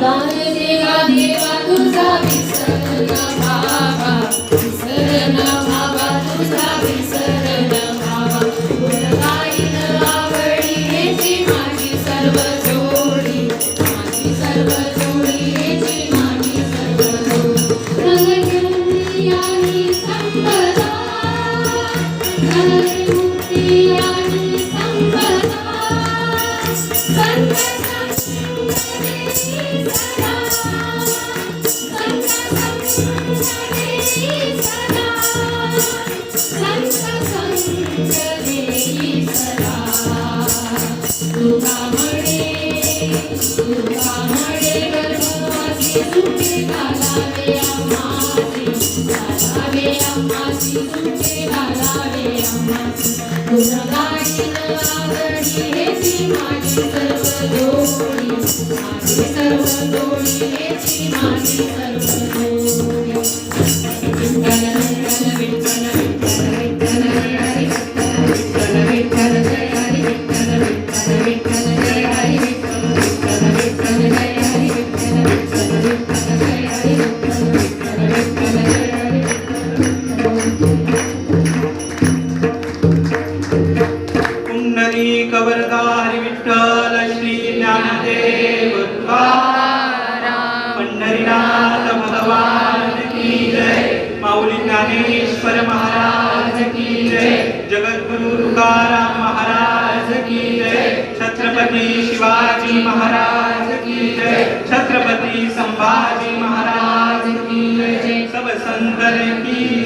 दान देवा देवा तुझा विसर न भावा, विसर न भावा तुझा विसर न भावा. गुण गाईन आवडी हेची माझी सर्व जोडी, माझी सर्व जोडी हेची माझी सर्व जोडी. रंगमुक्ती आणि संपदा, रंगमुक्ती आणि संपदा. संत तुका म्हणे गर्भवासी सुखे घालावे आम्हासी, घालावे आम्हासी सुखे घालावे आम्हासी. गुण गाईन आवडी हेची माझी सर्व जोडी, माझी सर्व जोडी हेची माझी सर्व जोडी. विठ्ठल विठ्ठल विठ्ठल विठ्ठल हरी विठ्ठल विठ्ठल जय हरी विठ्ठल विठ्ठल विठ्ठल जय हरी विठ्ठल विठ्ठल जय हरी विठ्ठल विठ्ठल विठ्ठल जय हरी विठ्ठल विठ्ठल विठ्ठल जय हरी विठ्ठल. पुंडलिक वरदा हरी विठ्ठल श्री ज्ञानदेव तुकाराम. पंढरीनाथ भगवान की जय. माऊली ज्ञानेश्वर महाराज की जय. जगद्गुरु तुकाराम महाराज की जय. छत्रपती शिवाजी महाराज की जय. छत्रपती संभाजी महाराज की जय. सब संतन की